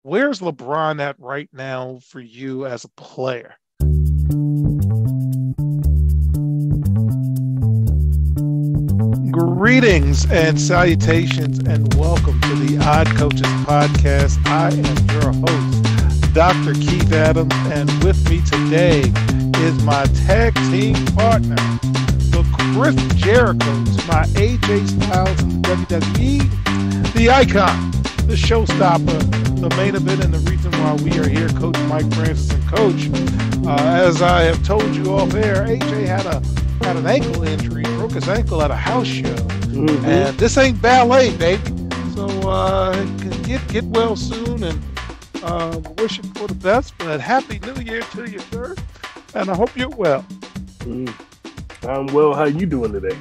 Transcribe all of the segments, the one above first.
Where's LeBron at right now for you as a player? Greetings and salutations, and welcome to the Odd Coaches Podcast. I am your host, Dr. Keith Adams, and with me today is my tag team partner, the Chris Jerichos, my AJ Styles in the WWE, the icon, the showstopper, the main event, and the reason why we are here, Coach Mike Francis. And Coach, as I have told you off air, AJ had an ankle injury, broke his ankle at a house show, and this ain't ballet, baby. So get well soon, and wish you for the best. But happy New Year to you, sir, and I hope you're well. I'm well. How you doing today,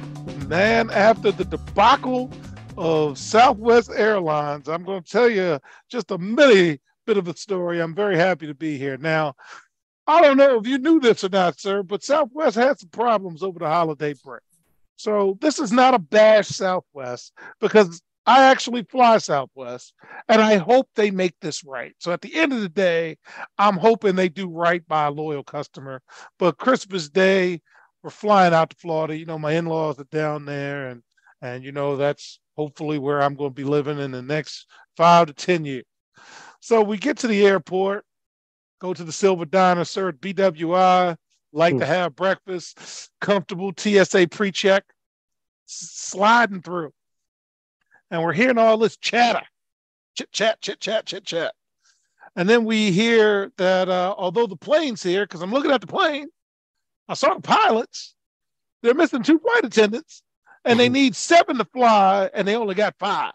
man? After the debacle of Southwest Airlines, I'm going to tell you just a mini bit of a story. I'm very happy to be here now. I don't know if you knew this or not, sir, but Southwest had some problems over the holiday break. So this is not a bash Southwest, because I actually fly Southwest, and I hope they make this right. So at the end of the day, I'm hoping they do right by a loyal customer. But Christmas Day, we're flying out to Florida. You know, my in-laws are down there, and you know, that's hopefully where I'm going to be living in the next 5 to 10 years. So we get to the airport, go to the Silver Diner, sir, at BWI, like to have breakfast, comfortable TSA pre-check, sliding through. And we're hearing all this chatter, chit-chat. And then we hear that although the plane's here, because I'm looking at the plane, I saw the pilots, they're missing 2 flight attendants, and they need 7 to fly, and they only got 5.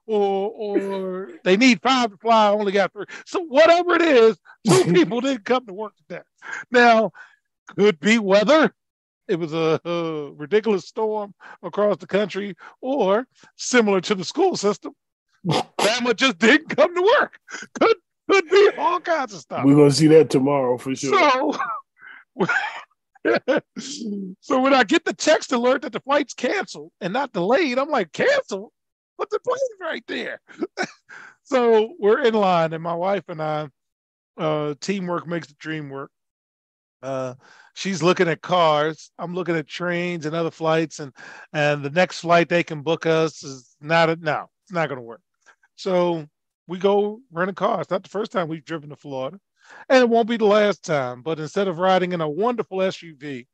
Or they need 5 to fly, only got 3. So whatever it is, 2 people didn't come to work today. Now, could be weather. It was a ridiculous storm across the country, or similar to the school system, Bama just didn't come to work. Could be all kinds of stuff. We're going to see that tomorrow for sure. So when I get the text alert that the flight's canceled and not delayed, I'm like, canceled? But the plane's right there. So we're in line, and my wife and I, teamwork makes the dream work. She's looking at cars. I'm looking at trains and other flights, and the next flight they can book us is it's not going to work. So we go rent a car. It's not the first time we've driven to Florida, and it won't be the last time. But instead of riding in a wonderful SUV,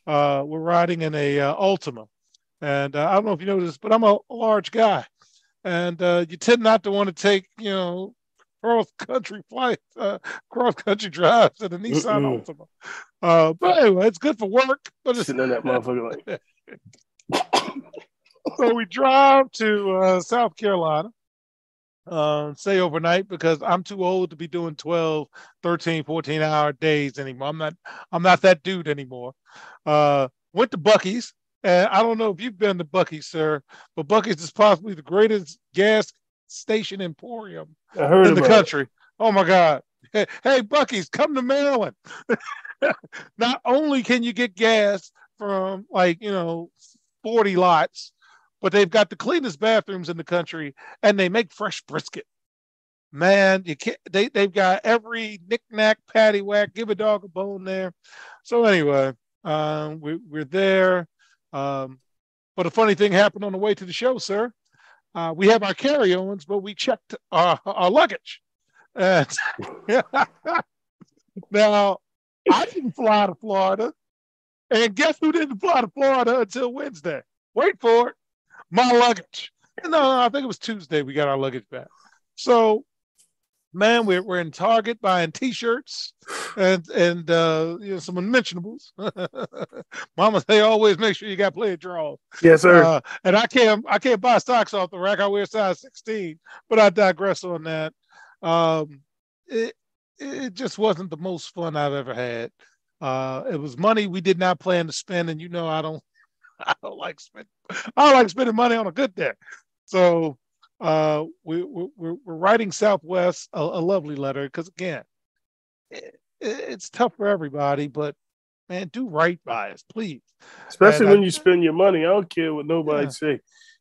we're riding in a Altima. And I don't know if you know this, but I'm a large guy, and you tend not to want to take, cross-country flights, cross-country drives in a Nissan Altima. But anyway, it's good for work. But it's sitting on that motherfucker like. So we drive to South Carolina, stay overnight, because I'm too old to be doing 12, 13, 14-hour days anymore. I'm not that dude anymore. Went to Buc-ee's. And I don't know if you've been to Buc-ee's, sir, but Buc-ee's is possibly the greatest gas station emporium in the country. Oh, my God. Hey, Buc-ee's, come to Maryland. Not only can you get gas from 40 lots, but they've got the cleanest bathrooms in the country, and they make fresh brisket. Man, you can't. They've got every knick-knack, paddywhack, give a dog a bone there. So anyway, we're there. But a funny thing happened on the way to the show, sir. We have our carry-ons, but we checked our luggage. And now, I didn't fly to Florida. And guess who didn't fly to Florida until Wednesday? Wait for it. My luggage. No, I think it was Tuesday we got our luggage back. So, man, we're in Target buying T-shirts and some unmentionables. Mama, they always make sure you got plenty of draws. Yes, sir. And I can't buy socks off the rack. I wear size 16, but I digress on that. It just wasn't the most fun I've ever had. It was money we did not plan to spend, and I don't like spending. I don't like spending money on a good day. So we're writing Southwest a lovely letter, because again, it's tough for everybody, but man, do right by us, please. Especially when you spend your money. I don't care what nobody say.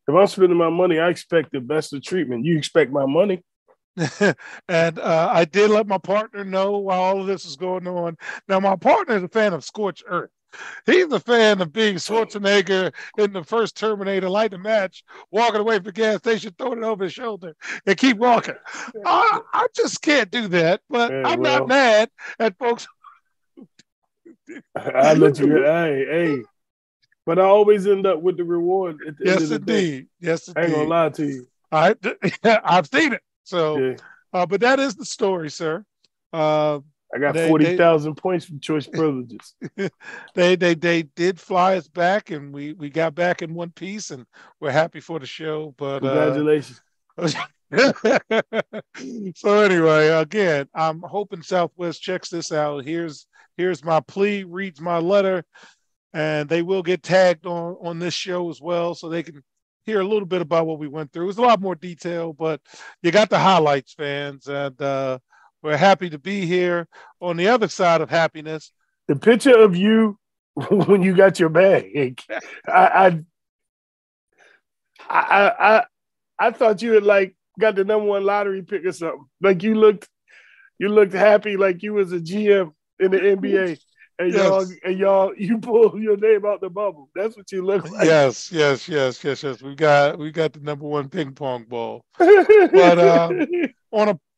If I'm spending my money, I expect the best of treatment. You expect my money? And I did let my partner know while all of this was going on. Now, my partner is a fan of Scorched Earth. He's a fan of being Schwarzenegger in the first Terminator, light the match, walking away from the gas station, throwing it over his shoulder, and keep walking. I just can't do that, but I'm not mad at folks. I let you. Hey. But I always end up with the reward at the end of the day. Yes, indeed. I ain't gonna lie to you. I've seen it. So, but that is the story, sir. I got 40,000 points from choice privileges. They did fly us back, and we got back in one piece, and we're happy for the show. But congratulations. So anyway, again, I'm hoping Southwest checks this out. Here's my plea, reads my letter, and they will get tagged on this show as well, so they can hear a little bit about what we went through. It's a lot more detail, but you got the highlights, fans, and we're happy to be here. On the other side of happiness, the picture of you when you got your bag, I thought you had like got the #1 lottery pick or something. Like you looked happy, like you was a GM in the NBA. And y'all, you pull your name out the bubble. That's what you look like. Yes. We got the #1 ping pong ball. But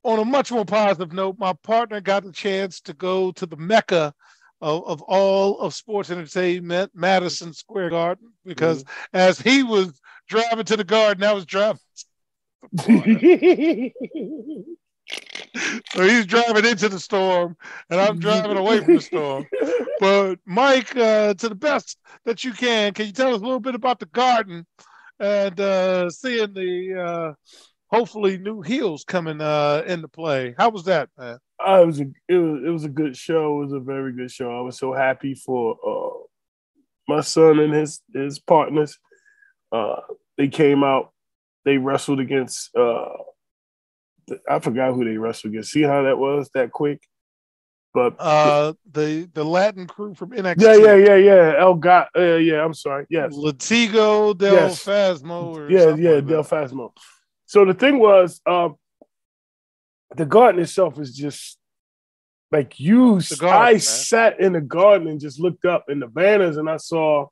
on a much more positive note, my partner got the chance to go to the Mecca of all of sports entertainment, Madison Square Garden, because as he was driving to the Garden, I was driving. So he's driving into the storm, and I'm driving away from the storm. But Mike, to the best that you can you tell us a little bit about the Garden and seeing the hopefully new heels coming into play? How was that, man? It was a good show. It was a very good show. I was so happy for my son and his partners. They came out. They wrestled against. I forgot who they wrestled against. See how that was that quick? But the Latin crew from NXT. Yeah. I'm sorry. Yes. Latigo del Fasmo. Del Fasmo. So the thing was, the Garden itself is just like I sat in the Garden and just looked up in the banners and I saw,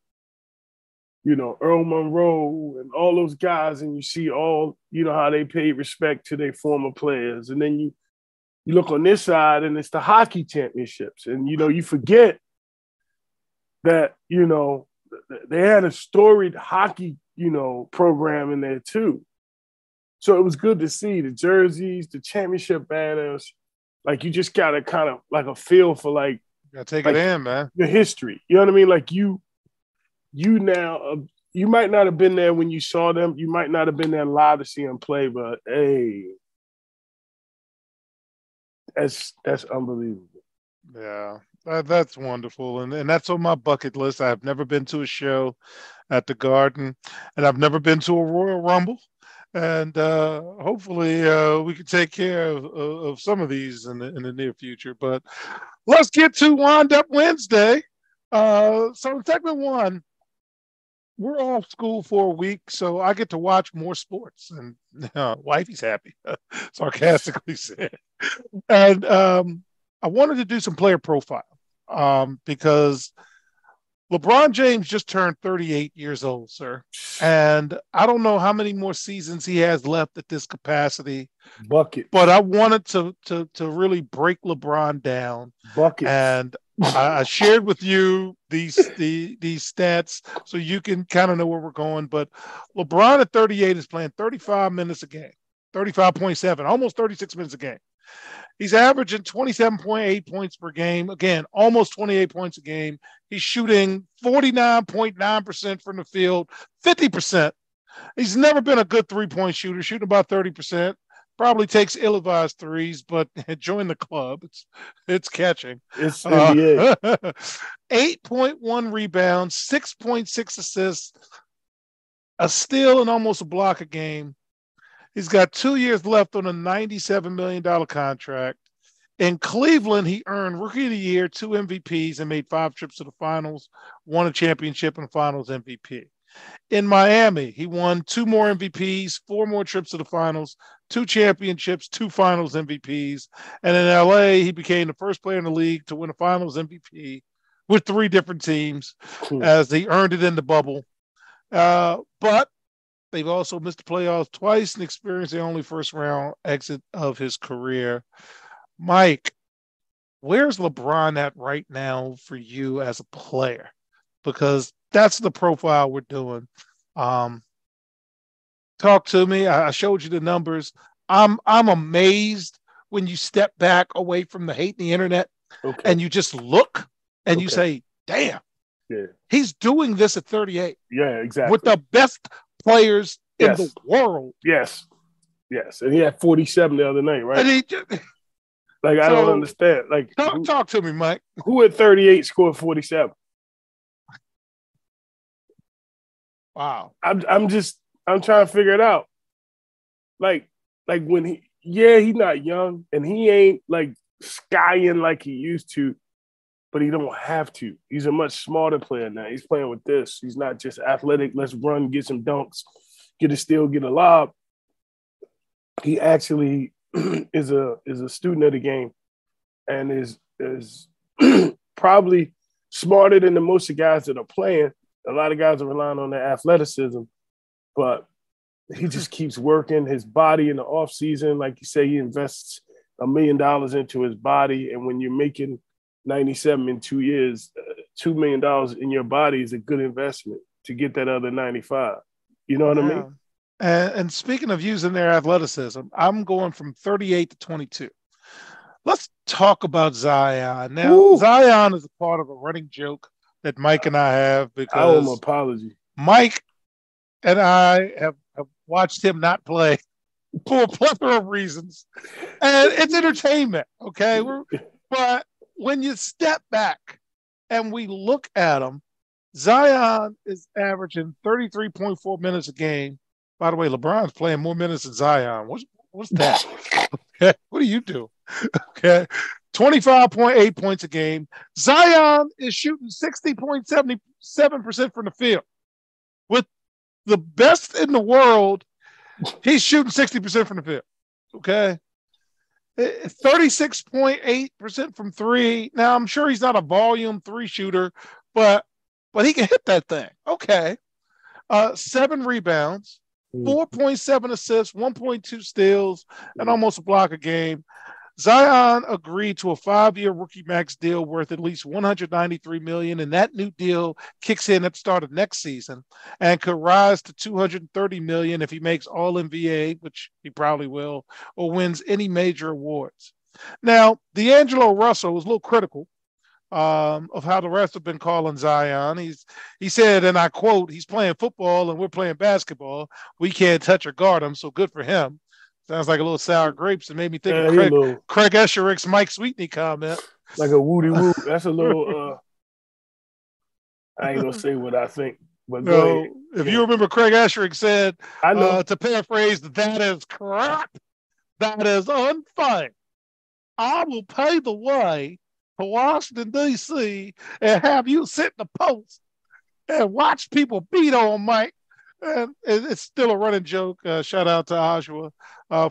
Earl Monroe and all those guys, and you see all, how they paid respect to their former players. And then you look on this side and it's the hockey championships. And, you forget that, they had a storied hockey, program in there too. So it was good to see the jerseys, the championship banners. Like you just got to kind of like a feel for like, you gotta take it in, man. The history. You know what I mean? Like you now, you might not have been there when you saw them. You might not have been there live to see them play, but hey, that's unbelievable. Yeah, that's wonderful, and that's on my bucket list. I've never been to a show at the Garden, and I've never been to a Royal Rumble, and hopefully we can take care of some of these in the near future. But let's get to Wind Up Wednesday. So in segment 1. We're off school for a week, so I get to watch more sports, and wifey's happy, sarcastically said. And I wanted to do some player profile because LeBron James just turned 38 years old, sir. And I don't know how many more seasons he has left at this capacity. Bucket. But I wanted to really break LeBron down. Bucket. And I shared with you these stats so you can kind of know where we're going. But LeBron at 38 is playing 35 minutes a game, 35.7, almost 36 minutes a game. He's averaging 27.8 points per game. Again, almost 28 points a game. He's shooting 49.9% from the field, 50%. He's never been a good three-point shooter, shooting about 30%. Probably takes ill-advised threes, but join the club. It's catching. It's NBA. 8.1 rebounds, 6.6 assists, a steal and almost a block a game. He's got 2 years left on a $97 million contract. In Cleveland, he earned Rookie of the Year, 2 MVPs, and made 5 trips to the finals, won a championship and finals MVP. In Miami, he won 2 more MVPs, 4 more trips to the finals, 2 championships, 2 finals MVPs. And in LA, he became the first player in the league to win a finals MVP with 3 different teams as he earned it in the bubble. But they've also missed the playoffs twice and experienced the only first round exit of his career. Mike, where's LeBron at right now for you as a player? Because that's the profile we're doing. Talk to me. I showed you the numbers. I'm amazed when you step back away from the hate in the internet and you just look and you say, damn, he's doing this at 38. Yeah, exactly. With the best players in the world. Yes. And he had 47 the other night, right? I don't understand. Talk to me, Mike. Who at 38 scored 47? Wow. I'm trying to figure it out. Like when he's not young and he ain't like skying like he used to, but he don't have to. He's a much smarter player now. He's playing with this. He's not just athletic. Let's run, get some dunks, get a steal, get a lob. He actually is a student of the game and is probably smarter than the most of guys that are playing. A lot of guys are relying on their athleticism, but he just keeps working his body in the off season. Like you say, he invests $1 million into his body. And when you're making 97 in 2 years, $2 million in your body is a good investment to get that other 95. You know what I mean? And speaking of using their athleticism, I'm going from 38 to 22. Let's talk about Zion. Now, Zion is a part of a running joke that Mike and I have because I owe him an apology. Mike and I have watched him not play for a plethora of reasons. And it's entertainment, okay? But when you step back and we look at him, Zion is averaging 33.4 minutes a game. By the way, LeBron's playing more minutes than Zion. What's that? Okay. What do you do? Okay. 25.8 points a game. Zion is shooting 60.77% from the field. With the best in the world, he's shooting 60% from the field. Okay. 36.8% from three. Now, I'm sure he's not a volume 3 shooter, but he can hit that thing. Okay. 7 rebounds, 4.7 assists, 1.2 steals, and almost a block a game. Zion agreed to a 5-year rookie max deal worth at least $193 million, and that new deal kicks in at the start of next season and could rise to $230 million if he makes All NBA, which he probably will, or wins any major awards. Now, D'Angelo Russell was a little critical of how the rest have been calling Zion. He said, and I quote, "He's playing football and we're playing basketball. We can't touch or guard him, so good for him." Sounds like a little sour grapes. And made me think of Craig Esherick's Mike Sweetney comment. Like a woody woo. That's a little, I ain't going to say what I think. But no, if you remember, Craig Esherick said, I know. To paraphrase, that is crap. That is unfun. I will pay the way to Washington, D.C. and have you sit in the post and watch people beat on Mike. And it's still a running joke. Shout out to Oshawa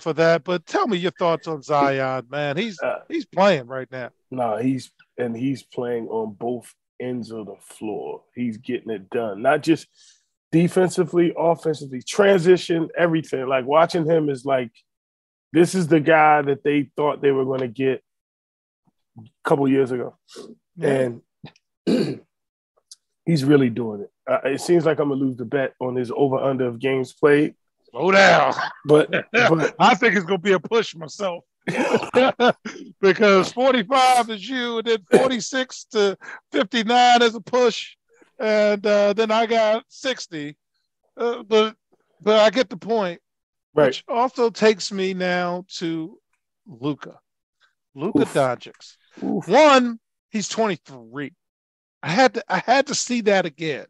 for that. But tell me your thoughts on Zion, man. He's playing right now. No, he's playing on both ends of the floor. He's getting it done. Not just defensively, offensively, transition, everything. Like watching him is like, this is the guy that they thought they were going to get a couple years ago. Yeah. And he's really doing it. It seems like I'm going to lose the bet on his over-under of games played. Slow down. But I think it's going to be a push myself. Because 45 is you, and then 46 to 59 is a push. And then I got 60. But I get the point. Right. Which also takes me now to Luka Doncic. One, he's 23. I had to see that again.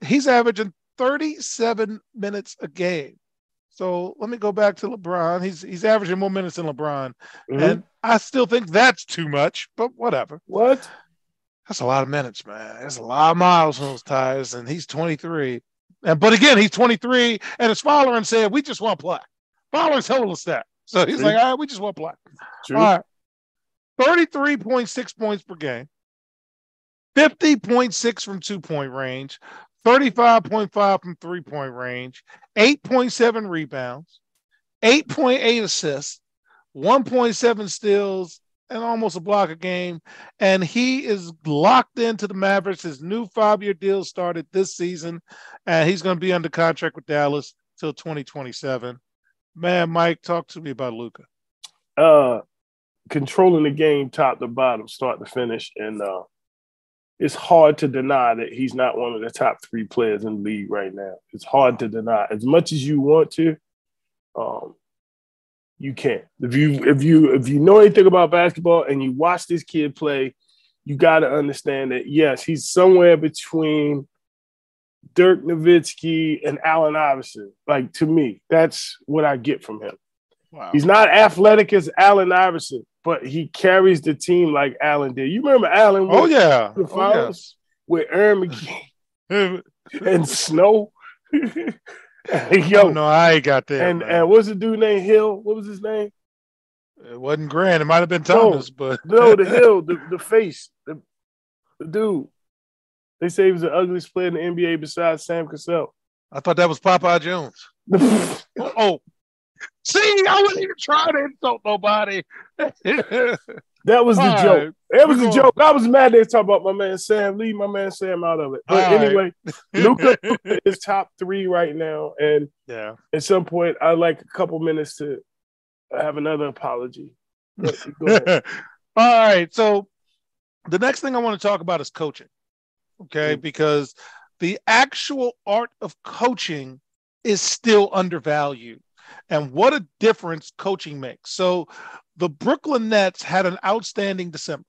He's averaging 37 minutes a game. So let me go back to LeBron. He's averaging more minutes than LeBron. Mm-hmm. And I still think that's too much, but whatever. What? That's a lot of minutes, man. That's a lot of miles on those tires, and he's 23. But again, he's 23, and his following said, "We just want to play." Followers told us that, so he's like, "All right, we just want to play." True. All right, 33.6 points per game, 50.6 from 2-point range, 35.5 from 3-point range, 8.7 rebounds, 8.8 assists, 1.7 steals, and almost a block a game. And he is locked into the Mavericks. His new 5-year deal started this season, and he's going to be under contract with Dallas till 2027. Man, Mike, talk to me about Luka. Controlling the game top to bottom, start to finish, and it's hard to deny that he's not one of the top 3 players in the league right now. It's hard to deny. As much as you want to, you can't. If you know anything about basketball and you watch this kid play, you got to understand that, yes, he's somewhere between Dirk Nowitzki and Allen Iverson. Like, to me, that's what I get from him. Wow. He's not athletic as Allen Iverson, but he carries the team like Allen did. You remember Allen? The finals with Aaron McGee and Snow. Yo, no, I ain't got that. And what's the dude named Hill? What was his name? It wasn't Grant. It might have been Thomas, but no, the Hill, the face, the dude. They say he was the ugliest player in the NBA besides Sam Cassell. I thought that was Popeye Jones. Oh. See, I wasn't even trying to insult nobody. That was the joke. It was a joke. I was mad they talking about my man Sam. Leave my man Sam out of it. But anyway, Luka is top 3 right now. And at some point, I'd like a couple minutes to have another apology. Go ahead. All right. So the next thing I want to talk about is coaching. Okay. Because the actual art of coaching is still undervalued. And what a difference coaching makes. So the Brooklyn Nets had an outstanding December,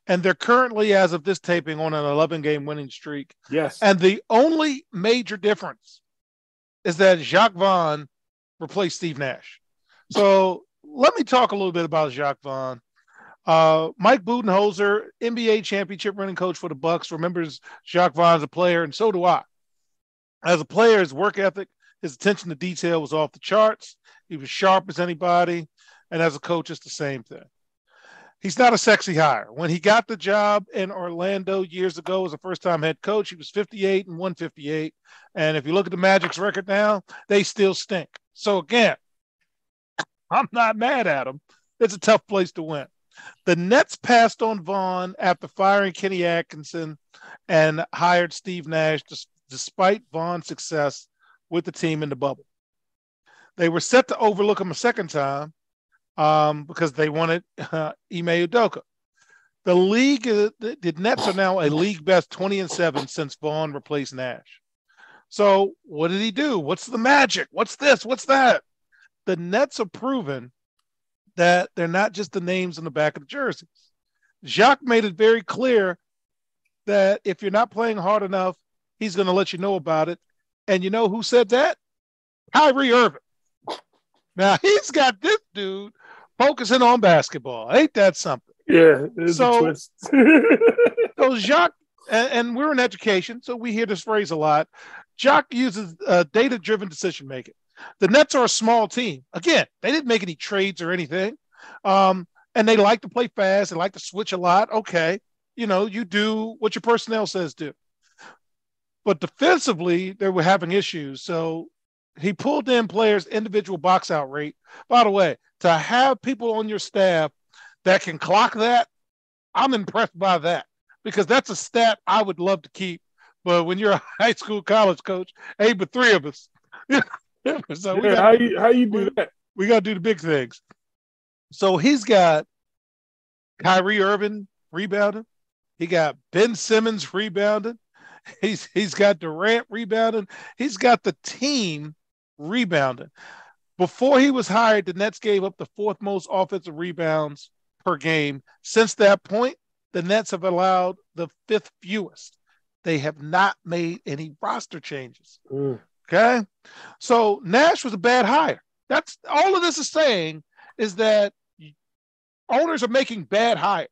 and they're currently, as of this taping, on an 11-game winning streak. Yes. And the only major difference is that Jacques Vaughn replaced Steve Nash. So let me talk a little bit about Jacques Vaughn. Mike Budenholzer, NBA championship winning coach for the Bucks, remembers Jacques Vaughn as a player, and so do I. As a player, his work ethic, his attention to detail was off the charts. He was sharp as anybody. And as a coach, it's the same thing. He's not a sexy hire. When he got the job in Orlando years ago as a first-time head coach, he was 58 and 158. And if you look at the Magic's record now, they still stink. So again, I'm not mad at him. It's a tough place to win. The Nets passed on Vaughn after firing Kenny Atkinson and hired Steve Nash despite Vaughn's success with the team in the bubble. They were set to overlook him a second time because they wanted Ime Udoka. The Nets are now a league best 20-7 since Vaughn replaced Nash. So what did he do? What's the magic? What's this? What's that? The Nets are proven that they're not just the names on the back of the jerseys. Jacques made it very clear that if you're not playing hard enough, he's going to let you know about it. And you know who said that? Kyrie Irving. Now, he's got this dude focusing on basketball. Ain't that something? Yeah. So Jacques, and we're in education, so we hear this phrase a lot. Jacques uses data-driven decision-making. The Nets are a small team. Again, they didn't make any trades or anything. And they like to play fast. They like to switch a lot. Okay. You do what your personnel says do. But defensively, they were having issues. So he pulled in players' individual box out rate. By the way, to have people on your staff that can clock that, I'm impressed by that because that's a stat I would love to keep. But when you're a high school, college coach, hey, but 3 of us. So how you do that? We got to do the big things. So he's got Kyrie Irving rebounding. He got Ben Simmons rebounding. He's got Durant rebounding. He's got the team rebounding. Before he was hired, the Nets gave up the 4th most offensive rebounds per game. Since that point, the Nets have allowed the 5th fewest. They have not made any roster changes. Okay? So Nash was a bad hire. That's all of this is saying is that owners are making bad hires.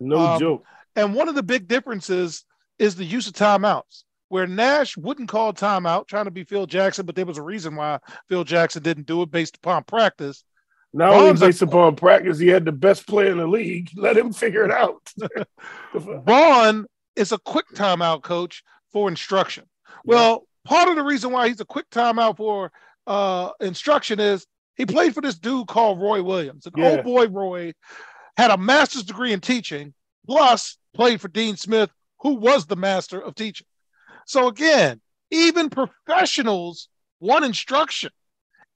No joke. And one of the big differences is the use of timeouts. where Nash wouldn't call timeout, trying to be Phil Jackson, but there was a reason why Phil Jackson didn't do it based upon practice. Not only based upon practice, he had the best player in the league. Let him figure it out. Vaughn is a quick timeout coach for instruction. Well, part of the reason why he's a quick timeout for instruction is he played for this dude called Roy Williams. And old boy Roy had a master's degree in teaching, plus played for Dean Smith, who was the master of teaching. So again, even professionals want instruction.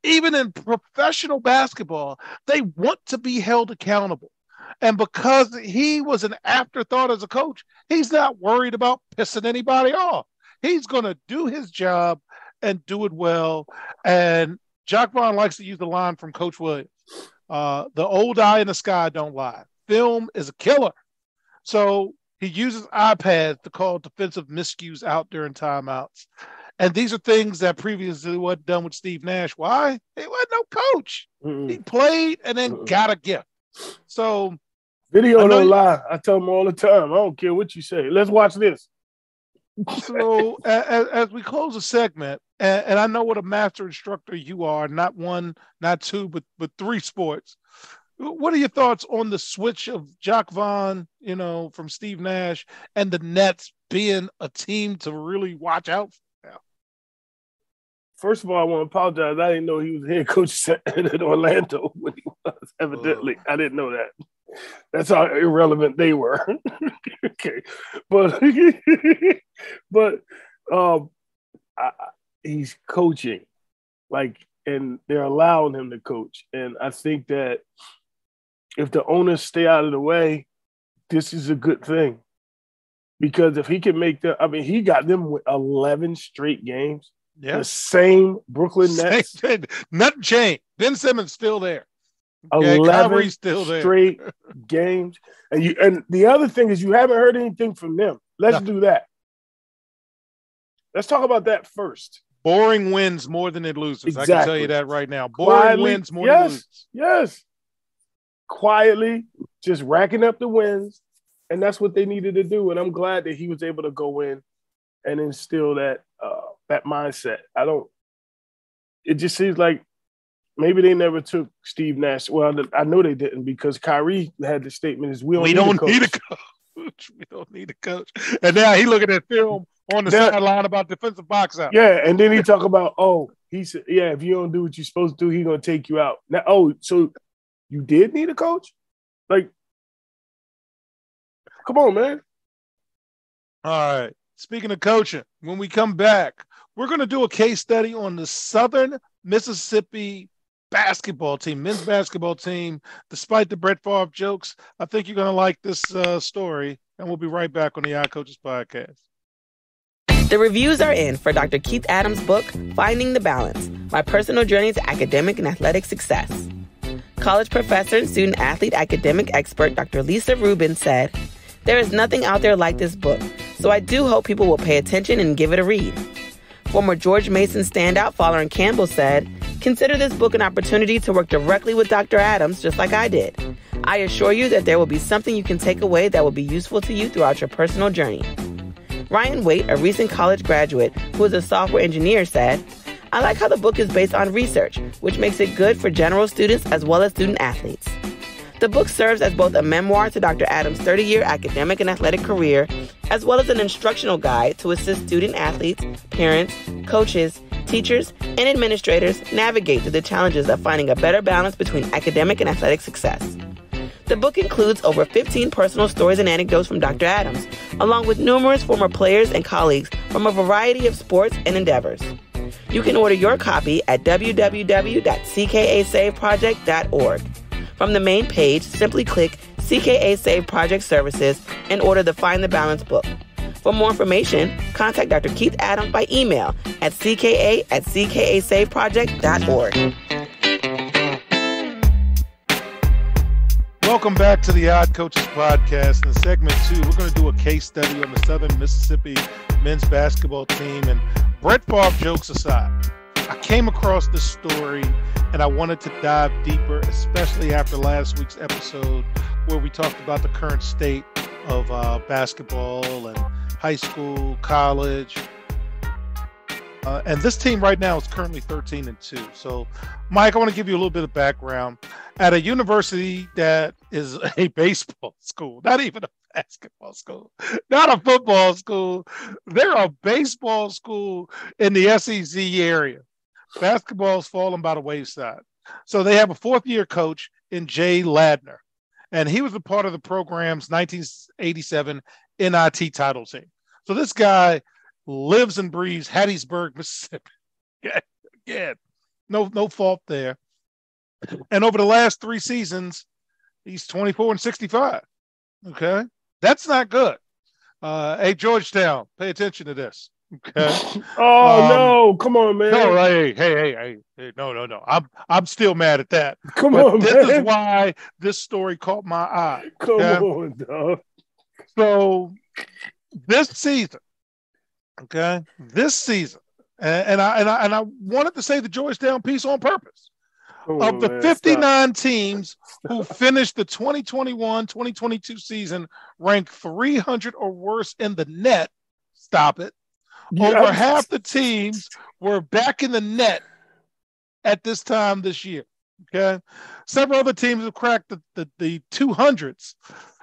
Even in professional basketball, they want to be held accountable. And because he was an afterthought as a coach, he's not worried about pissing anybody off. He's going to do his job and do it well. And Jacque Vaughn likes to use the line from Coach Williams. The old eye in the sky don't lie. Film is a killer. So he uses iPads to call defensive miscues out during timeouts. And these are things that previously wasn't done with Steve Nash. Why? He wasn't no coach. He played and then got a gift. So video don't lie. I tell them all the time. I don't care what you say. Let's watch this. So as we close the segment, and I know what a master instructor you are, not one, not two, but three sports. What are your thoughts on the switch of Jacque Vaughn, from Steve Nash, and the Nets being a team to really watch out for? First of all, I want to apologize. I didn't know he was head coach at Orlando when he was. Evidently, I didn't know that. That's how irrelevant they were. Okay, but he's coaching, and they're allowing him to coach. And I think that if the owners stay out of the way, this is a good thing, because if he can make he got them with 11 straight games. Yeah. The same Brooklyn Nets. Nothing changed. Ben Simmons still there. 11 still there. Straight games. And the other thing is you haven't heard anything from them. Let's do that. Let's talk about that first. Boring wins more than it loses. Exactly. I can tell you that right now. Boring wins more than it loses. Yes. Quietly, just racking up the wins. And that's what they needed to do. And I'm glad that he was able to go in and instill that mindset. It just seems like maybe they never took Steve Nash. Well, I know they didn't, because Kyrie had the statement is we don't need a coach. We don't need a coach. And now he looking at film on the sideline about defensive box out. Yeah, and then he talk about, he said, if you don't do what you're supposed to do, he's going to take you out. Now, so you did need a coach? Come on, man. All right. Speaking of coaching, when we come back, we're going to do a case study on the Southern Mississippi basketball team, men's basketball team. Despite the Brett Favre jokes, I think you're going to like this story, and we'll be right back on the Odd Coaches Podcast. The reviews are in for Dr. Keith Adams' book, Finding the Balance, My Personal Journey to Academic and Athletic Success. College professor and student-athlete academic expert Dr. Lisa Rubin said, "There is nothing out there like this book, so I do hope people will pay attention and give it a read." Former George Mason standout Fowler Campbell said, "Consider this book an opportunity to work directly with Dr. Adams, just like I did. I assure you that there will be something you can take away that will be useful to you throughout your personal journey." Ryan Waite, a recent college graduate who is a software engineer, said, "I like how the book is based on research, which makes it good for general students as well as student athletes." The book serves as both a memoir to Dr. Adams' 30-year academic and athletic career, as well as an instructional guide to assist student athletes, parents, coaches, teachers, and administrators navigate through the challenges of finding a better balance between academic and athletic success. The book includes over 15 personal stories and anecdotes from Dr. Adams, along with numerous former players and colleagues from a variety of sports and endeavors. You can order your copy at www.ckasaveproject.org. From the main page, simply click CKA Save Project Services and order the Find the Balance book. For more information, contact Dr. Keith Adams by email at cka@ckasaveproject.org. Welcome back to the Odd Coaches Podcast. In segment 2, we're going to do a case study on the Southern Mississippi men's basketball team. And Brett Favre jokes aside, I came across this story and I wanted to dive deeper, especially after last week's episode where we talked about the current state of basketball and high school, college, And this team right now is currently 13-2. So, Mike, I want to give you a little bit of background. At a university that is a baseball school, not even a basketball school, not a football school, they're a baseball school in the SEC area. Basketball's fallen by the wayside. So they have a fourth-year coach in Jay Ladner, and he was a part of the program's 1987 NIT title team. So this guy lives and breathes Hattiesburg, Mississippi. Yeah, no fault there. And over the last 3 seasons, he's 24-65. Okay, that's not good. Hey, Georgetown, pay attention to this. Okay. No, come on, man. No, hey, no. I'm still mad at that. Come on, this man. This is why this story caught my eye. Come on, dog. So this season, and I wanted to say the Georgetown piece on purpose. Of the 59 teams who finished the 2021-2022 season ranked 300 or worse in the net, over half the teams were back in the net at this time this year. Okay. Several other teams have cracked the 200s,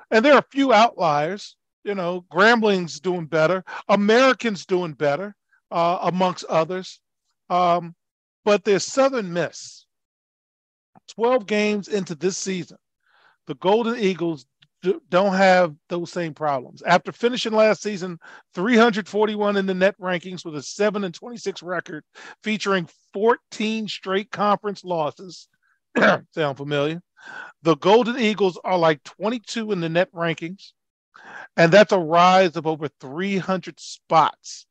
and there are a few outliers. Grambling's doing better, American's doing better, amongst others. But there's Southern Miss. 12 games into this season, the Golden Eagles don't have those same problems. After finishing last season 341 in the net rankings with a 7-26 record, featuring 14 straight conference losses, sound familiar? The Golden Eagles are like 22 in the net rankings, and that's a rise of over 300 spots.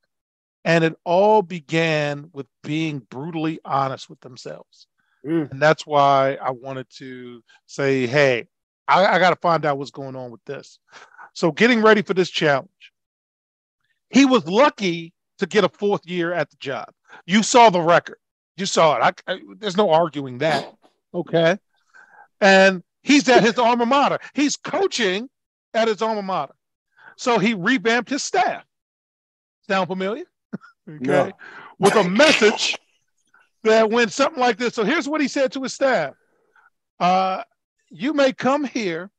And it all began with being brutally honest with themselves. And that's why I wanted to say, hey, I got to find out what's going on with this. So getting ready for this challenge, he was lucky to get a 4th year at the job. You saw the record. You saw it. There's no arguing that. Okay. And he's at his alma mater. He's coaching at his alma mater. So he revamped his staff. Sound familiar? Okay. No. With a message that went something like this. So here's what he said to his staff. You may come here,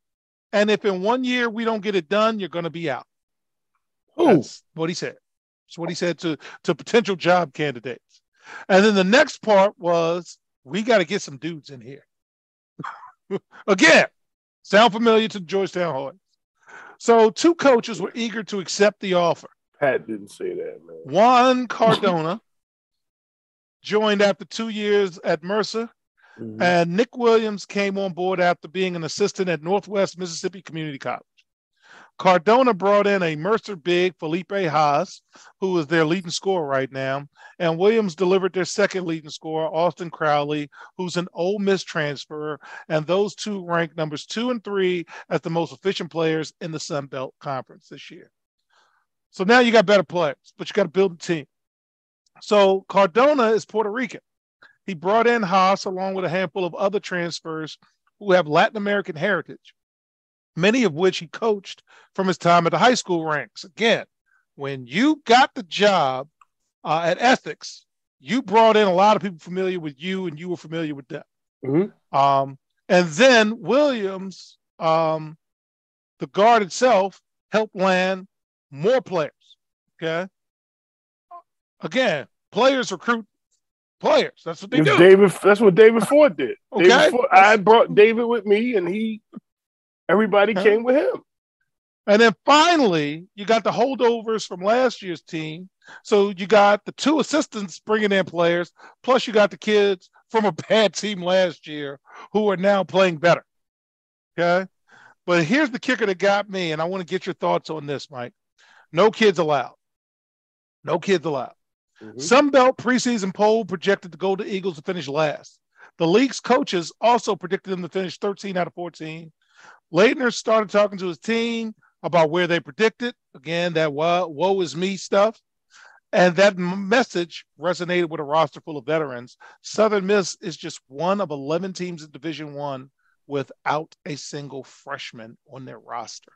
and if in 1 year we don't get it done, you're going to be out. That's what he said. That's what he said to potential job candidates. And then the next part was, we got to get some dudes in here. Again, sound familiar to the Georgetown Hoyas. So 2 coaches were eager to accept the offer. Pat didn't say that, man. Juan Cardona joined after 2 years at Mercer, and Nick Williams came on board after being an assistant at Northwest Mississippi Community College. Cardona brought in a Mercer big, Felipe Haas, who is their leading scorer right now, and Williams delivered their second leading scorer, Austin Crowley, who's an Ole Miss transfer, and those 2 ranked numbers 2 and 3 as the most efficient players in the Sun Belt Conference this year. So now you got better players, but you got to build a team. So Cardona is Puerto Rican. He brought in Haas along with a handful of other transfers who have Latin American heritage, many of which he coached from his time at the high school ranks. Again, when you got the job at Essex, you brought in a lot of people familiar with you, and you were familiar with them. And then Williams, the guard itself, helped land more players. Okay. Again, players recruit players. That's what they do. That's what David Ford did. Okay. I brought David with me, and everybody came with him. And then finally, you got the holdovers from last year's team. So you got the 2 assistants bringing in players, plus you got the kids from a bad team last year who are now playing better. Okay. But here's the kicker that got me, and I want to get your thoughts on this, Mike. No kids allowed. No kids allowed. Sun Belt preseason poll projected the Golden Eagles to finish last. The league's coaches also predicted them to finish 13 out of 14. Leitner started talking to his team about where they predicted. Again, that woe is me stuff. And that message resonated with a roster full of veterans. Southern Miss is just one of 11 teams in Division I without a single freshman on their roster.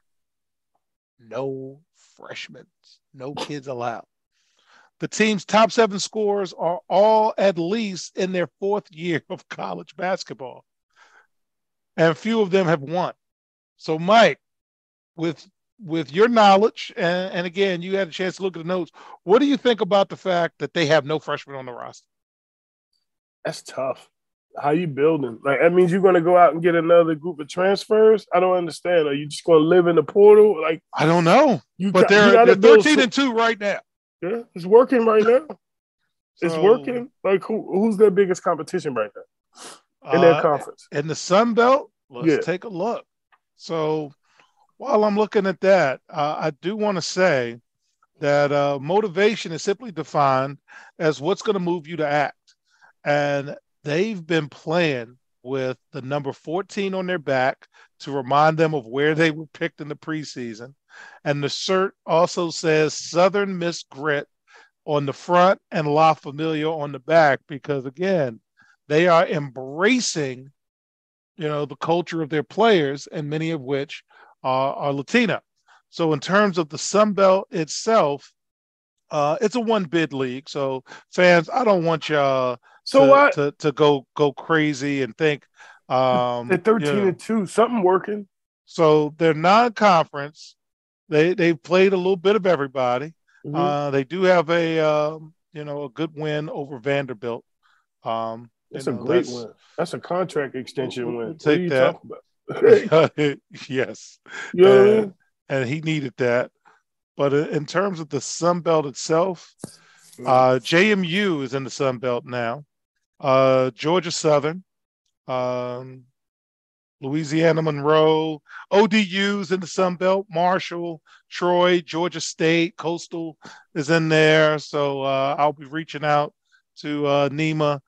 No freshmen, no kids allowed. The team's top 7 scorers are all at least in their 4th year of college basketball, and few of them have won. So, Mike, with your knowledge, and again, you had a chance to look at the notes, what do you think about the fact that they have no freshmen on the roster? That's tough. How you building? Like, that means you're going to go out and get another group of transfers? I don't understand. Are you just going to live in the portal? Like, I don't know. But they're 13-2 right now. Yeah, it's working right now. It's working. Like, who's their biggest competition right now in their conference? In the Sun Belt? Let's take a look. So while I'm looking at that, I do want to say that motivation is simply defined as what's going to move you to act. And they've been playing with the number 14 on their back to remind them of where they were picked in the preseason. And the shirt also says Southern Miss Grit on the front and La Familia on the back, because, again, they are embracing, the culture of their players, and many of which are Latina. So in terms of the Sun Belt itself, it's a one-bid league. So, fans, I don't want y'all to go crazy and think they're 13-2, something working. So they're non-conference. They've played a little bit of everybody. Mm-hmm. They do have a good win over Vanderbilt. That's a great win. That's a contract extension win. What are you talking about? Yes. You know what I mean? And he needed that. But in terms of the Sun Belt itself, JMU is in the Sun Belt now. Georgia Southern, Louisiana Monroe, ODU's in the Sun Belt, Marshall, Troy, Georgia State, Coastal is in there. So I'll be reaching out to Nema,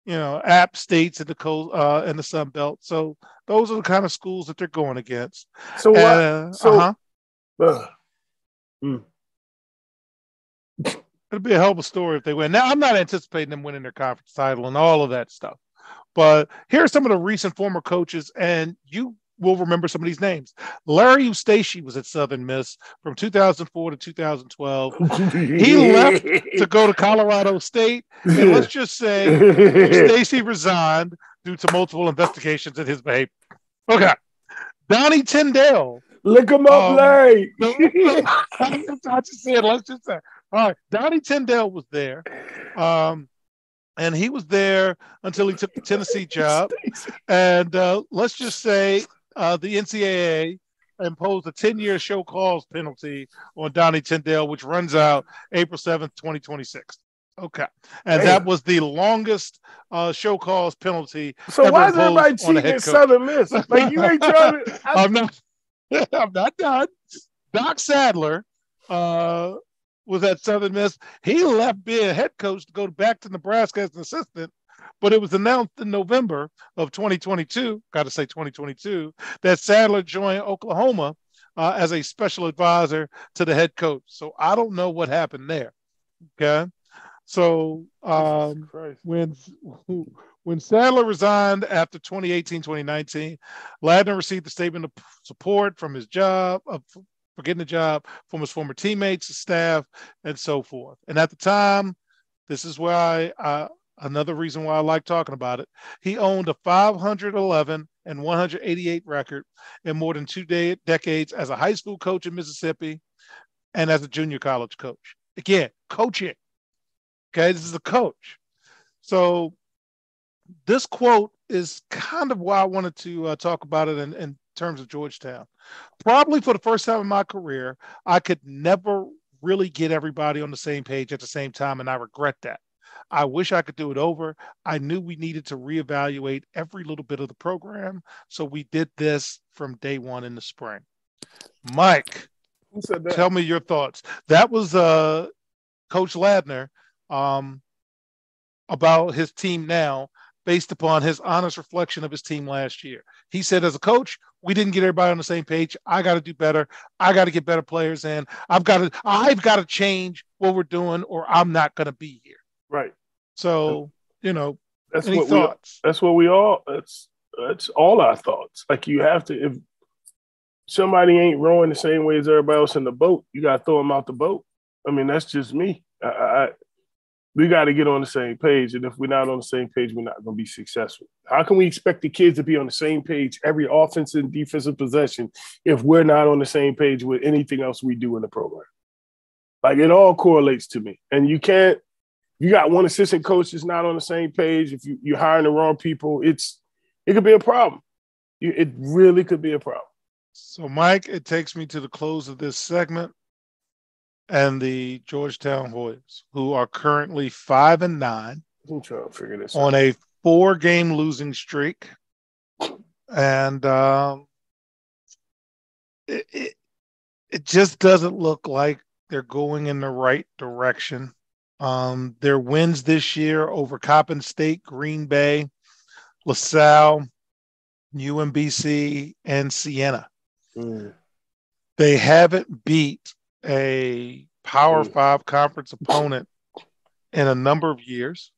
App State's in the Sun Belt. So those are the kind of schools that they're going against. So it'll be a hell of a story if they win. Now, I'm not anticipating them winning their conference title and all of that stuff. But here are some of the recent former coaches, and you will remember some of these names. Larry Eustace was at Southern Miss from 2004 to 2012. He left to go to Colorado State, and let's just say Eustace resigned due to multiple investigations in his behavior. Okay. Donnie Tyndale. Look him up, Larry. I just said, let's just say. All right. Donnie Tyndale was there. And he was there until he took the Tennessee job. And let's just say the NCAA imposed a 10-year show cause penalty on Donnie Tyndale, which runs out April 7th, 2026. Okay. And that was the longest show cause penalty. So why is everybody cheating at Southern Miss? Like, you ain't trying to. I'm not done. Doc Sadler was at Southern Miss. He left being a head coach to go back to Nebraska as an assistant, but it was announced in November of 2022, got to say 2022, that Sadler joined Oklahoma as a special advisor to the head coach. So I don't know what happened there. Okay. So when Sadler resigned after 2018-2019, Ladner received a statement of support from his job, for getting the job, from his former teammates, staff, and so forth. And at the time, this is where another reason why I like talking about it. He owned a 511 and 188 record in more than 2 decades as a high school coach in Mississippi and as a junior college coach. Again, coaching. Okay, this is a coach. So this quote is kind of why I wanted to talk about it in terms of Georgetown. Probably for the first time in my career, I could never really get everybody on the same page at the same time, and I regret that. I wish I could do it over. I knew we needed to reevaluate every little bit of the program, so we did this from day one in the spring. Mike, who said that? Tell me your thoughts. That was Coach Ladner about his team now, based upon his honest reflection of his team last year. He said, as a coach, we didn't get everybody on the same page. I got to do better. I got to get better players in. I've got to change what we're doing, or I'm not going to be here. Right. So, that's any what thoughts? That's all our thoughts. Like, you have to, if somebody ain't rowing the same way as everybody else in the boat, you got to throw them out the boat. I mean, that's just me. We got to get on the same page. And if we're not on the same page, we're not going to be successful. How can we expect the kids to be on the same page every offensive and defensive possession if we're not on the same page with anything else we do in the program? Like, it all correlates to me. And you got one assistant coach that's not on the same page. If you're hiring the wrong people, it could be a problem. It really could be a problem. So, Mike, it takes me to the close of this segment. And the Georgetown Hoyas, who are currently 5-9, I'm trying to figure this on out. a 4-game losing streak, and it just doesn't look like they're going in the right direction. Their wins this year over Coppin State, Green Bay, LaSalle, UMBC, and Siena. They haven't beat a Power 5 conference opponent in a number of years.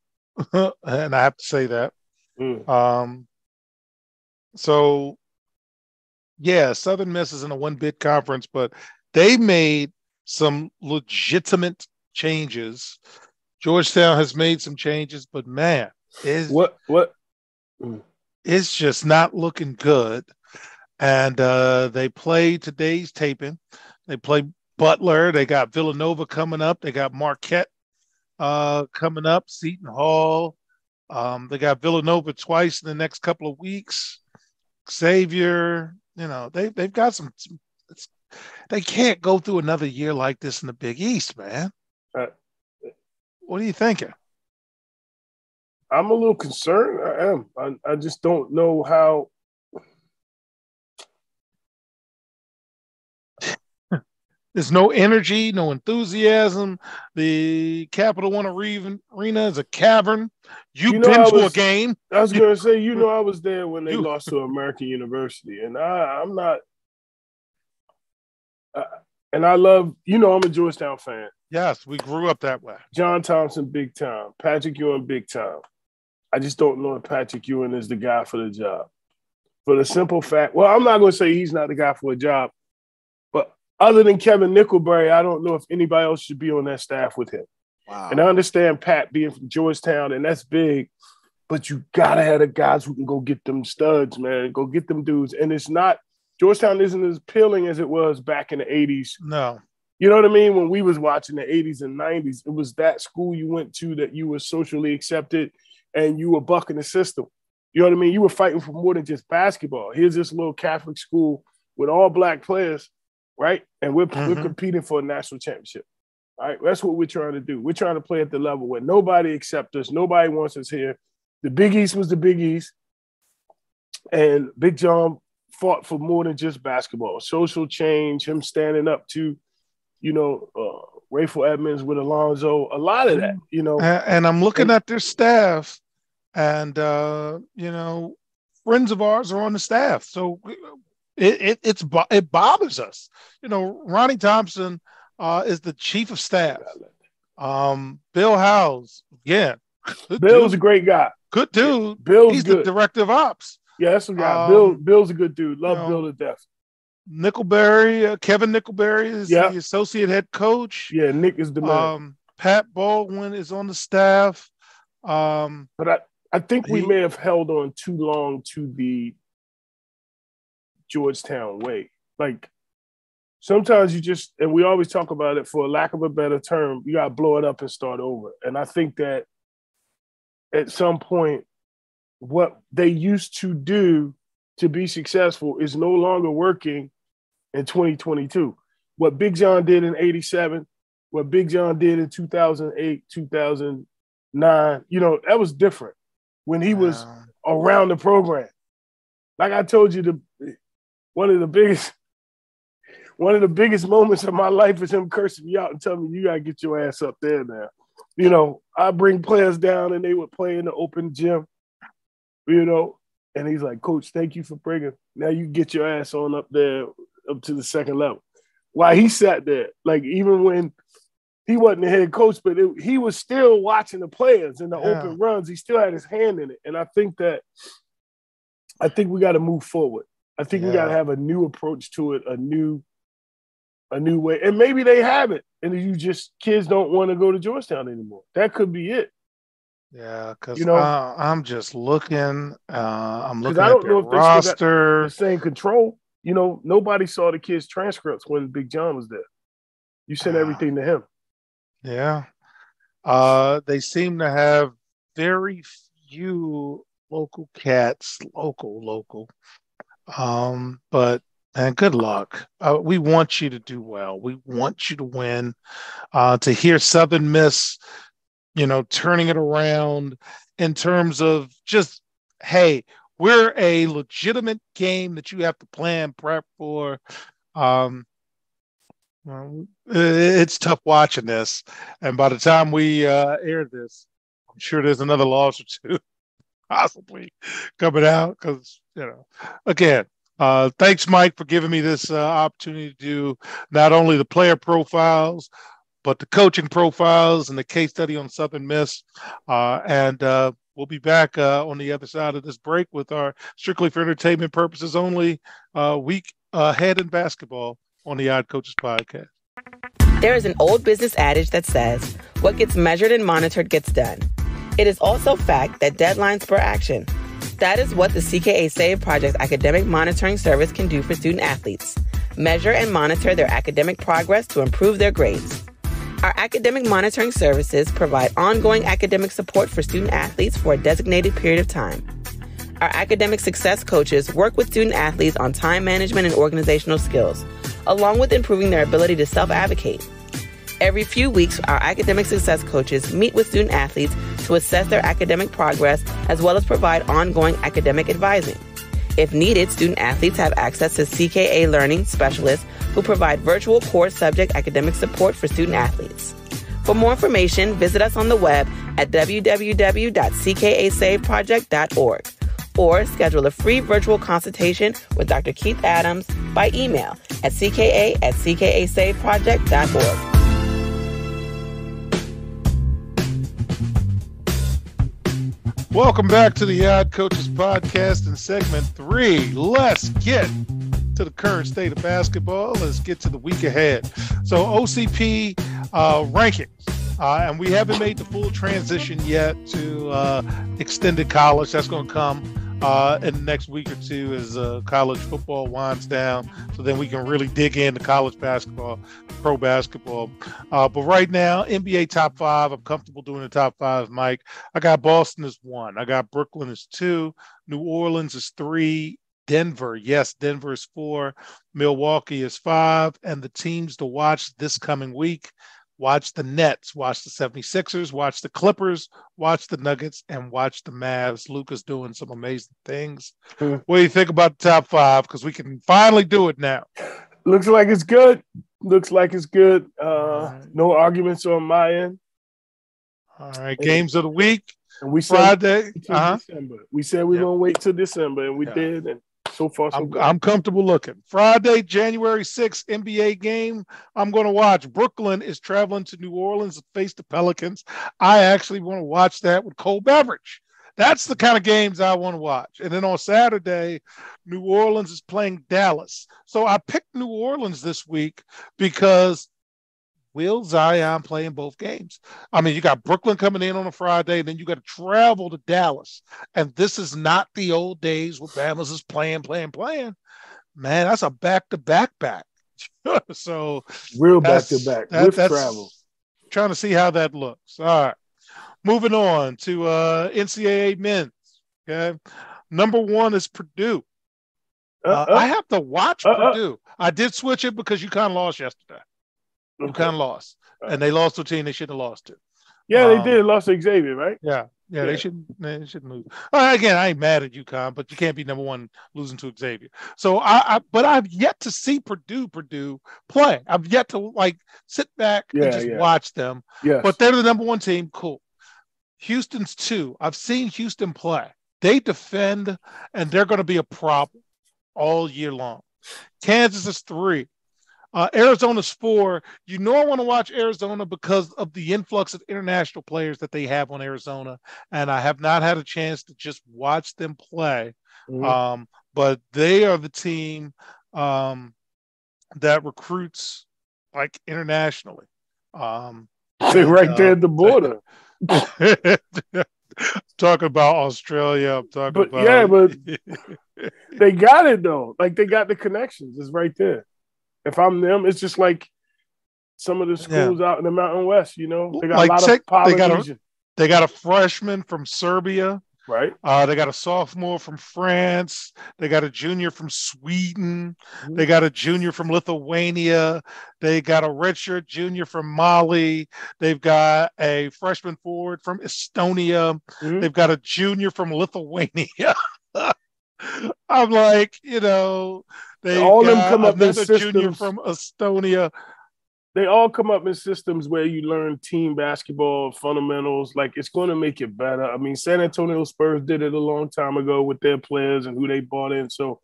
And I have to say that. So, yeah, Southern Miss is in a one-bid conference, but they made some legitimate changes. Georgetown has made some changes, but man, it's just not looking good. And they play today's taping. They play Butler. They got Villanova coming up. They got Marquette coming up, Seton Hall. They got Villanova twice in the next couple of weeks. Xavier, they've got some they can't go through another year like this in the Big East, man. What are you thinking? I'm a little concerned. I am. I just don't know how. There's no energy, no enthusiasm. The Capital One Arena is a cavern. You've been to a game. I was going to say, I was there when they lost to American University, and I'm not. And I love, I'm a Georgetown fan. Yes, we grew up that way. John Thompson, big time. Patrick Ewing, big time. I just don't know if Patrick Ewing is the guy for the job. For the simple fact, well, I'm not going to say he's not the guy for a job, but other than Kevin Nickelberry, I don't know if anybody else should be on that staff with him. Wow. And I understand Pat being from Georgetown, and that's big, but you got to have the guys who can go get them studs, man. Go get them dudes. And it's not – Georgetown isn't as appealing as it was back in the 80s. No. You know what I mean? When we was watching the 80s and 90s, it was that school you went to that you were socially accepted and you were bucking the system. You know what I mean? You were fighting for more than just basketball. Here's this little Catholic school with all black players, right? And we're competing for a national championship. All right, that's what we're trying to do. We're trying to play at the level where nobody accepts us, nobody wants us here. The Big East was the Big East, and Big John fought for more than just basketball. Social change, him standing up to, Rayful Edmonds with Alonzo, a lot of that, And I'm looking at their staff, and friends of ours are on the staff, so it bothers us. Ronnie Thompson is the chief of staff. Bill Howes, again. Bill's a great guy. Good dude. He's good. The director of ops. Yeah, that's a guy. Bill's a good dude. Love Bill to death. Nickelberry, Kevin Nickelberry is the associate head coach. Yeah, Nick is the man. Pat Baldwin is on the staff. But I think we may have held on too long to the Georgetown way. Like, sometimes and we always talk about it, for lack of a better term, you got to blow it up and start over. And I think that at some point, what they used to do to be successful is no longer working in 2022. What Big John did in 87, what Big John did in 2008, 2009, that was different when he was around the program. Like I told you, one of the biggest moments of my life is him cursing me out and telling me, you got to get your ass up there now. I bring players down and they would play in the open gym, and he's like, Coach, thank you for bringing. Now you get your ass on up there, up to the second level. While he sat there, like even when he wasn't the head coach, but he was still watching the players in the open runs. He still had his hand in it. And I think we got to move forward. I think we got to have a new approach to it, a new a new way. And maybe they have it, and kids don't want to go to Georgetown anymore. That could be it. Yeah, because I'm just looking. I'm looking I at don't their know if they still got roster. the same control. Nobody saw the kids' transcripts when Big John was there. You sent everything to him. Yeah. They seem to have very few local cats, local. But and good luck. We want you to do well. We want you to win. To hear Southern Miss, turning it around in terms of just, hey, we're a legitimate game that you have to plan, prep for. Well, it's tough watching this, and by the time we air this, I'm sure there's another loss or two possibly coming out. Because again, thanks, Mike, for giving me this opportunity to do not only the player profiles, but the coaching profiles and the case study on Southern Miss. And we'll be back on the other side of this break with our strictly for entertainment purposes only week ahead in basketball on the Odd Coaches podcast. There is an old business adage that says, what gets measured and monitored gets done. It is also fact that deadlines spur action. That is what the CKA Save Project academic monitoring service can do for student athletes. Measure and monitor their academic progress to improve their grades. Our academic monitoring services provide ongoing academic support for student athletes for a designated period of time. Our academic success coaches work with student athletes on time management and organizational skills, along with improving their ability to self-advocate. Every few weeks, our academic success coaches meet with student athletes to assess their academic progress, as well as provide ongoing academic advising. If needed, student athletes have access to CKA Learning Specialists who provide virtual core subject academic support for student athletes. For more information, visit us on the web at www.ckasaveproject.org or schedule a free virtual consultation with Dr. Keith Adams by email at cka@ckasaveproject.org. Welcome back to the Odd Coaches podcast in segment 3. Let's get to the current state of basketball. Let's get to the week ahead. So OCP rankings. And we haven't made the full transition yet to extended college. That's going to come in the next week or two as college football winds down. So then we can really dig into college basketball, pro basketball. But right now, NBA top 5. I'm comfortable doing the top 5, Mike. I got Boston as 1. I got Brooklyn as 2. New Orleans is 3. Denver, yes, Denver is 4. Milwaukee is 5. And the teams to watch this coming week: watch the Nets, watch the 76ers, watch the Clippers, watch the Nuggets, and watch the Mavs. Luka's doing some amazing things. What do you think about the top 5? Because we can finally do it now. Looks like it's good. No arguments on my end. All right, games of the week. And we Friday. December. We said we were going to wait till December, and we did. And so far, so good. I'm comfortable looking. Friday, January 6th, NBA game I'm going to watch. Brooklyn is traveling to New Orleans to face the Pelicans. I actually want to watch that with cold beverage. That's the kind of games I want to watch. And then on Saturday, New Orleans is playing Dallas. So I picked New Orleans this week because will Zion play in both games? I mean, you got Brooklyn coming in on a Friday, then you got to travel to Dallas. And this is not the old days where Bama's is playing. Man, that's a back-to-back. So real back-to-back with travel. Trying to see how that looks. All right. Moving on to NCAA men's. Okay. Number 1 is Purdue. I have to watch Purdue. I did switch it because UConn lost yesterday. UConn lost, and they lost to a team they shouldn't have lost to. Yeah, they did. Lost to Xavier, right? Yeah. They shouldn't lose. Again, I ain't mad at UConn, but you can't be number 1 losing to Xavier. So but I've yet to see Purdue play. I've yet to sit back and just watch them. Yes. But they're the number 1 team. Cool. Houston's 2. I've seen Houston play. They defend, and they're going to be a problem all year long. Kansas is 3. Arizona's 4. I want to watch Arizona because of the influx of international players that they have on Arizona, and I have not had a chance to just watch them play. Mm-hmm. But they are the team that recruits like internationally. They're right there at the border. Talking about Australia. I'm talking about. Yeah, but they got it though. Like they got the connections. It's right there. If I'm them, it's just like some of the schools out in the Mountain West. You know, they got like a lot of Polynesian. They got a freshman from Serbia. Right. They got a sophomore from France. They got a junior from Sweden. They got a junior from Lithuania. They got a redshirt junior from Mali. They've got a freshman forward from Estonia. They've got a junior from Lithuania. I'm like, you know, they all them come up in systems. Junior from Estonia. They all come up in systems where you learn team basketball fundamentals. Like, it's going to make it better. I mean, San Antonio Spurs did it a long time ago with their players and who they brought in. So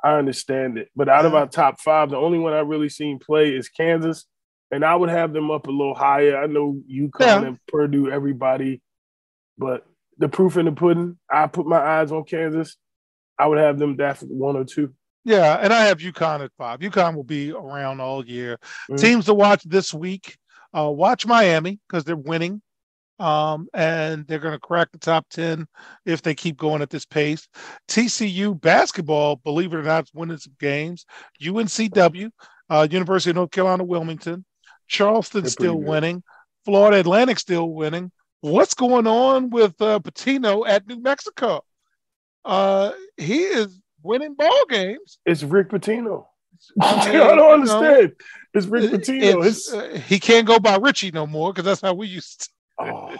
I understand it. But out of our top 5, the only one I really seen play is Kansas. And I would have them up a little higher. I know UConn and Purdue, everybody. But the proof in the pudding, I put my eyes on Kansas. I would have them definitely 1 or 2. Yeah, and I have UConn at 5. UConn will be around all year. Teams to watch this week, watch Miami because they're winning, and they're going to crack the top 10 if they keep going at this pace. TCU basketball, believe it or not, is winning some games. UNCW, University of North Carolina, Wilmington. Charleston still winning. Florida Atlantic still winning. What's going on with Pitino at New Mexico? He is winning ball games. It's Rick Pitino. I don't understand. It's Rick Pitino. He can't go by Richie no more because that's how we used to.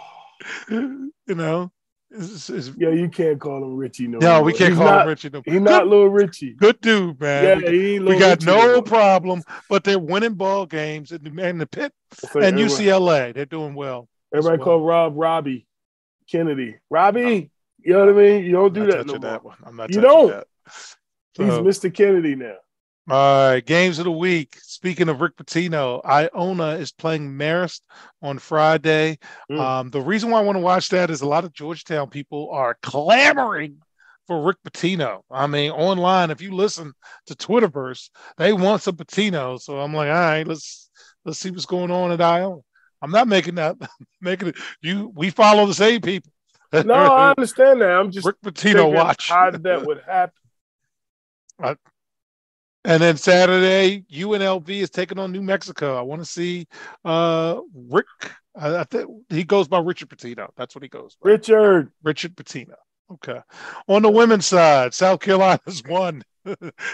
You know. Yeah, you can't call him Richie no more. No, we can't call him Richie no more. He's not little Richie. Good dude, man. Yeah, we got no problem, but they're winning ball games in the Pitt and UCLA. They're doing well. Everybody call Robbie Kennedy. Robbie, you know what I mean? You don't do that no more. I'm not touching that. He's Mr. Kennedy now. All right, games of the week. Speaking of Rick Pitino, Iona is playing Marist on Friday. The reason why I want to watch that is a lot of Georgetown people are clamoring for Rick Pitino. I mean, online, if you listen to Twitterverse, they want some Pitino. So I'm like, all right, let's see what's going on at Iona. I'm not making that. We follow the same people. No, I understand that. I'm just Rick Pitino watch. How that would happen. And then Saturday, UNLV is taking on New Mexico. I want to see Rick. I think he goes by Richard Pitino. That's what he goes by. Richard Pitino. Okay. On the women's side, South Carolina's 1,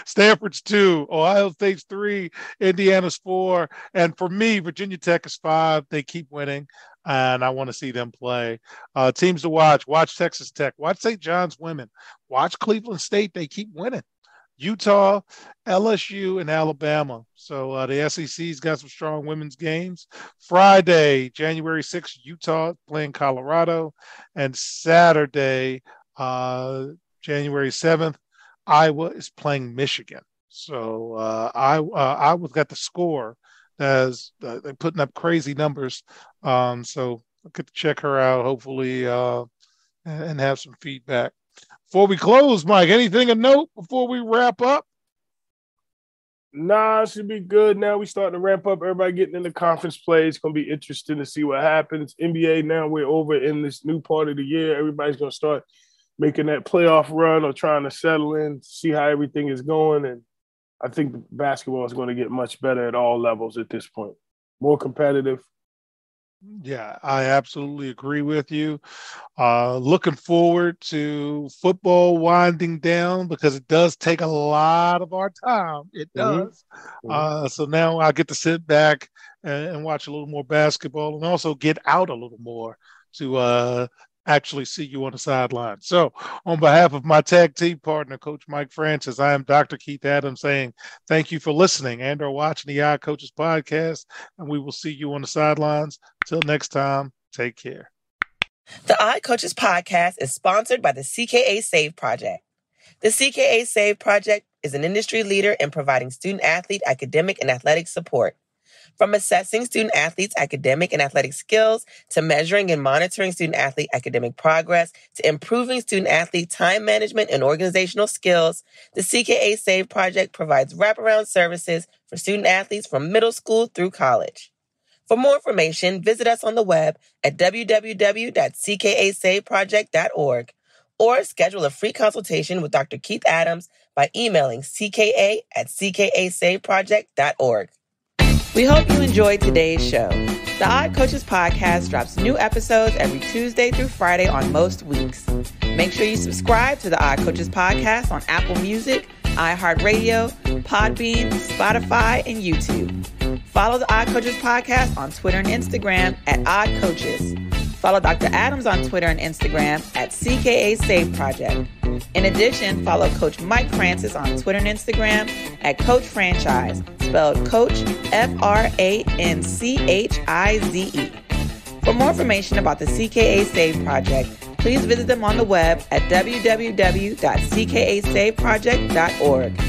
Stanford's 2, Ohio State's 3, Indiana's 4, and for me, Virginia Tech is 5. They keep winning, and I want to see them play. Teams to watch: watch Texas Tech, watch St. John's women, watch Cleveland State. They keep winning. Utah, LSU, and Alabama. So the SEC's got some strong women's games. Friday, January 6th, Utah playing Colorado. And Saturday, January 7th, Iowa is playing Michigan. So Iowa's got the score. They're putting up crazy numbers. So I could check her out, hopefully, and have some feedback. Before we close, Mike, anything of note before we wrap up? Nah, it should be good. Now we starting to ramp up. Everybody getting into conference play. It's going to be interesting to see what happens. NBA, now we're over in this new part of the year. Everybody's going to start making that playoff run or trying to settle in, see how everything is going. And I think basketball is going to get much better at all levels at this point. More competitive. Yeah, I absolutely agree with you. Looking forward to football winding down because it does take a lot of our time. It does. So now I get to sit back and watch a little more basketball and also get out a little more to actually see you on the sideline. So on behalf of my tag team partner, Coach Mike Francis, I am Dr. Keith Adams saying thank you for listening and or watching the iCoaches podcast, and we will see you on the sidelines. Till next time, take care. The iCoaches podcast is sponsored by the CKA Save Project. The CKA Save Project is an industry leader in providing student-athlete academic and athletic support. From assessing student-athletes' academic and athletic skills, to measuring and monitoring student-athlete academic progress, to improving student-athlete time management and organizational skills, the CKA SAVE Project provides wraparound services for student-athletes from middle school through college. For more information, visit us on the web at www.ckasaveproject.org or schedule a free consultation with Dr. Keith Adams by emailing cka@ckasaveproject.org. We hope you enjoyed today's show. The Odd Coaches podcast drops new episodes every Tuesday through Friday on most weeks. Make sure you subscribe to the Odd Coaches podcast on Apple Music, iHeartRadio, Podbean, Spotify, and YouTube. Follow the Odd Coaches podcast on Twitter and Instagram at Odd Coaches. Follow Dr. Adams on Twitter and Instagram at CKA Save Project. In addition, follow Coach Mike Francis on Twitter and Instagram at Coach Franchise, spelled Coach Franchize. For more information about the CKA Save Project, please visit them on the web at www.ckasaveproject.org.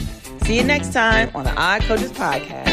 See you next time on the Odd Coaches Podcast.